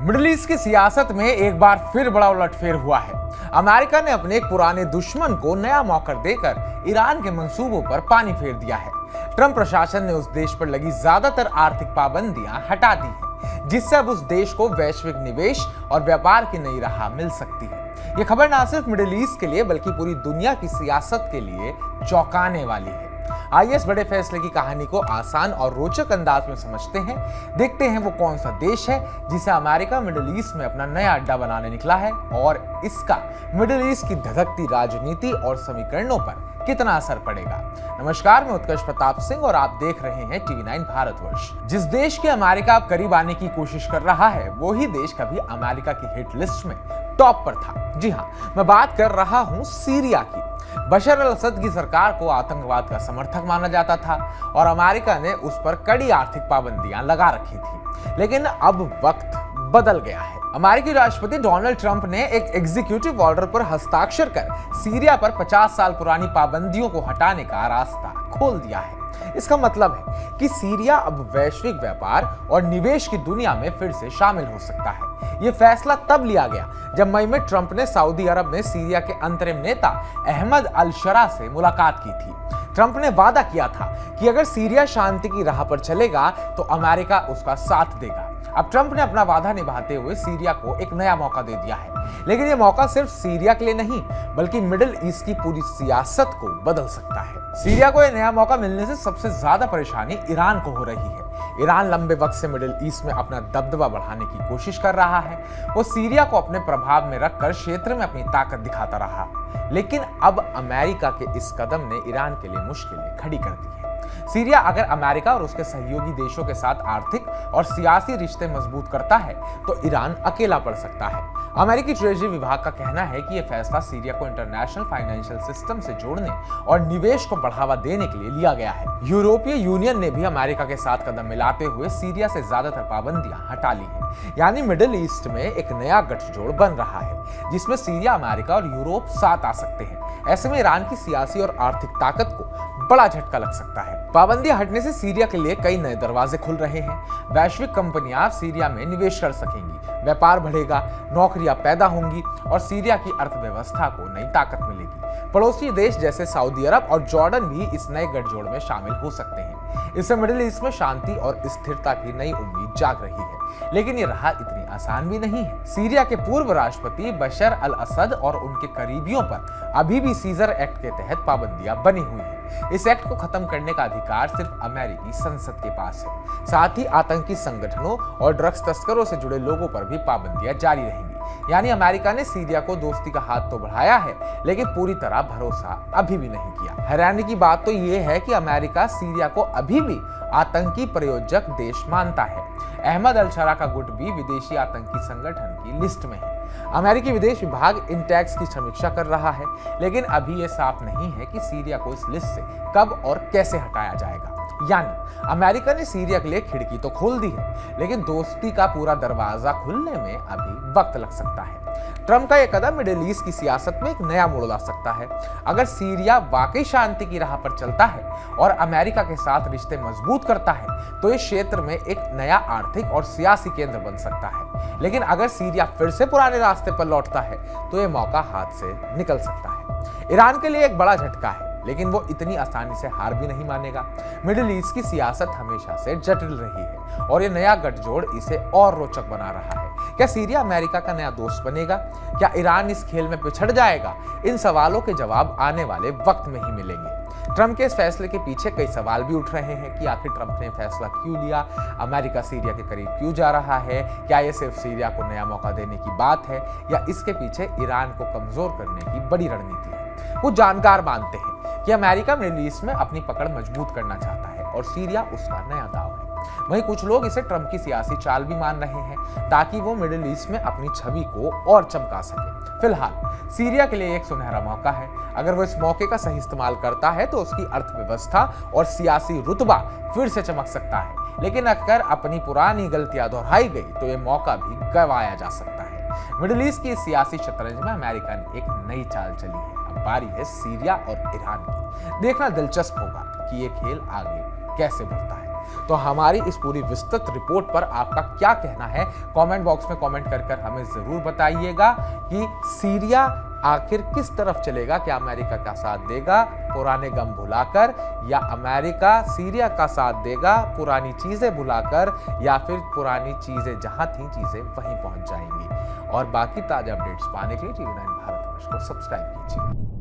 Middle east की सियासत में एक बार फिर बड़ा उलटफेर हुआ है। अमेरिका ने अपने एक पुराने दुश्मन को नया मौका देकर ईरान के मंसूबों पर पानी फेर दिया है। ट्रंप प्रशासन ने उस देश पर लगी ज्यादातर आर्थिक पाबंदियां हटा दी है, जिससे अब उस देश को वैश्विक निवेश और व्यापार की नई राह मिल सकती है। ये खबर न सिर्फ मिडिल ईस्ट के लिए बल्कि पूरी दुनिया की सियासत के लिए चौंकाने वाली है। आइए इस बड़े फैसले की कहानी को आसान और रोचक अंदाज में समझते हैं। देखते हैं वो कौन सा देश है जिसे अमेरिका मिडिल ईस्ट में अपना नया अड्डा बनाने निकला है और इसका मिडिल ईस्ट की धधकती राजनीति और समीकरणों पर कितना असर पड़ेगा। नमस्कार, मैं उत्कर्ष प्रताप सिंह और आप देख रहे हैं टीवी9 भारतवर्ष। जिस देश के अमेरिका अब करीब आने की कोशिश कर रहा है, वो ही देश कभी अमेरिका की हिट लिस्ट में टॉप पर था। जी हाँ, मैं बात कर रहा हूँ सीरिया की। बशर अल असद की सरकार को आतंकवाद का समर्थक माना जाता था और अमेरिका ने उस पर कड़ी आर्थिक पाबंदियां लगा रखी थी। लेकिन अब वक्त बदल गया है। अमेरिकी राष्ट्रपति डोनाल्ड ट्रंप ने एक एग्जीक्यूटिव ऑर्डर पर हस्ताक्षर कर सीरिया पर 50 साल पुरानी पाबंदियों को हटाने का रास्ता खोल दिया है। इसका मतलब है कि सीरिया अब वैश्विक व्यापार और निवेश की दुनिया में फिर से शामिल हो सकता है। यह फैसला तब लिया गया जब मई में ट्रंप ने सऊदी अरब में सीरिया के अंतरिम नेता अहमद अल शरा से मुलाकात की थी। ट्रंप ने वादा किया था कि अगर सीरिया शांति की राह पर चलेगा तो अमेरिका उसका साथ देगा। अब ट्रंप ने अपना वादा निभाते हुए सीरिया को एक नया मौका दे दिया है। लेकिन यह मौका सिर्फ सीरिया के लिए नहीं बल्कि मिडिल ईस्ट की पूरी सियासत को बदल सकता है। सीरिया को यह नया मौका मिलने से सबसे ज्यादा परेशानी ईरान को हो रही है। ईरान लंबे वक्त से मिडिल ईस्ट में अपना दबदबा बढ़ाने की कोशिश कर रहा है। वो सीरिया को अपने प्रभाव में रखकर क्षेत्र में अपनी ताकत दिखाता रहा। लेकिन अब अमेरिका के इस कदम ने ईरान के लिए मुश्किलें खड़ी कर दी है। सीरिया अगर अमेरिका और उसके सहयोगी देशों के साथ आर्थिक और सियासी रिश्ते मजबूत करता है तो ईरान अकेला पड़ सकता है। अमेरिकी ट्रेजरी विभाग का कहना है कि यह फैसला सीरिया को इंटरनेशनल फाइनेंशियल सिस्टम से जोड़ने और निवेश को बढ़ावा देने के लिए लिया गया है। यूरोपीय यूनियन ने भी अमेरिका के साथ कदम मिलाते हुए सीरिया से ज्यादातर पाबंदियां हटा ली है। यानी मिडिल ईस्ट में एक नया गठजोड़ बन रहा है जिसमें सीरिया, अमेरिका और यूरोप साथ आ सकते हैं। ऐसे में ईरान की सियासी और आर्थिक ताकत को बड़ा झटका लग सकता है। पाबंदियां हटने से सीरिया के लिए कई नए दरवाजे खुल रहे हैं। वैश्विक कंपनियां सीरिया में निवेश कर सकेंगी, व्यापार बढ़ेगा, नौकरियां पैदा होंगी और सीरिया की अर्थव्यवस्था को नई ताकत मिलेगी। पड़ोसी देश जैसे सऊदी अरब और जॉर्डन भी इस नए गठजोड़ में शामिल हो सकते हैं। इससे मिडिल ईस्ट में शांति और स्थिरता की नई उम्मीद जाग रही है। लेकिन ये राह इतनी आसान भी नहीं है। सीरिया के पूर्व राष्ट्रपति बशर अल असद और उनके करीबियों पर अभी भी सीजर एक्ट के तहत पाबंदियां बनी हुई हैं। इस एक्ट को खत्म करने का अधिकार सिर्फ अमेरिकी संसद के पास है। साथ ही आतंकी संगठनों और ड्रग्स तस्करों से जुड़े लोगों पर भी पाबंदियां जारी रहेंगी। यानी अमेरिका ने सीरिया को दोस्ती का हाथ तो बढ़ाया है लेकिन पूरी तरह भरोसा अभी भी नहीं किया। हैरानी की बात तो यह है कि अमेरिका सीरिया को अभी भी आतंकी प्रायोजक देश मानता है। अहमद अल शरा का गुट भी विदेशी आतंकी संगठन की लिस्ट में है। अमेरिकी विदेश विभाग इन टैग्स की समीक्षा कर रहा है लेकिन अभी यह साफ नहीं है कि सीरिया को इस लिस्ट से कब और कैसे हटाया जाएगा। यानी अमेरिका ने सीरिया के लिए खिड़की तो खोल दी है लेकिन दोस्ती का पूरा दरवाजा खुलने में अभी वक्त लग सकता है। ट्रंप का यह कदम मिडिल ईस्ट की सियासत में एक नया मोड़ ला सकता है। अगर सीरिया वाकई शांति की राह पर चलता है और अमेरिका के साथ रिश्ते मजबूत करता है तो इस क्षेत्र में एक नया आर्थिक और सियासी केंद्र बन सकता है। लेकिन अगर सीरिया फिर से पुराने रास्ते पर लौटता है तो यह मौका हाथ से निकल सकता है। ईरान के लिए एक बड़ा झटका है लेकिन वो इतनी आसानी से हार भी नहीं मानेगा। मिडिल ईस्ट की सियासत हमेशा से जटिल रही है और ये नया गठजोड़ इसे और रोचक बना रहा है। क्या सीरिया अमेरिका का नया दोस्त बनेगा? क्या ईरान इस खेल में पिछड़ जाएगा? इन सवालों के जवाब आने वाले वक्त में ही मिलेंगे। ट्रंप के इस फैसले के पीछे कई सवाल भी उठ रहे हैं कि आखिर ट्रंप ने फैसला क्यों लिया, अमेरिका सीरिया के करीब क्यों जा रहा है, क्या यह सिर्फ सीरिया को नया मौका देने की बात है या इसके पीछे ईरान को कमजोर करने की बड़ी रणनीति है। कुछ जानकार मानते हैं कि अमेरिका मिडिल ईस्ट में अपनी पकड़ मजबूत करना चाहता है और सीरिया उसका नया दांव है। वहीं कुछ लोग इसे ट्रंप की सियासी चाल भी मान रहे हैं ताकि वो मिडिल ईस्ट में अपनी छवि को और चमका सके। फिलहाल सीरिया के लिए एक सुनहरा मौका है। अगर वो इस मौके का सही इस्तेमाल करता है तो उसकी अर्थव्यवस्था और सियासी रुतबा फिर से चमक सकता है। लेकिन अगर अपनी पुरानी गलतियां दोहराई गई तो ये मौका भी गंवाया जा सकता है। मिडिल ईस्ट की सियासी शतरंज में अमेरिका ने एक नई चाल चली है। अब बारी है सीरिया और ईरान की। देखना दिलचस्प होगा कि ये खेल आगे कैसे बढ़ता है। तो हमारी इस पूरी विस्तृत रिपोर्ट पर आपका क्या कहना है, कमेंट बॉक्स में कमेंट कर हमें जरूर बताइएगा कि सीरिया आखिर किस तरफ चलेगा। क्या अमेरिका का साथ देगा पुराने गम भुलाकर, या अमेरिका सीरिया का साथ देगा पुरानी चीजें भुलाकर, या फिर पुरानी चीजें जहां थी चीजें वहीं पहुंच जाएंगी। और बाकी ताजा अपडेट्स पाने के लिए टीवी 9 भारतवर्ष को सब्सक्राइब कीजिए।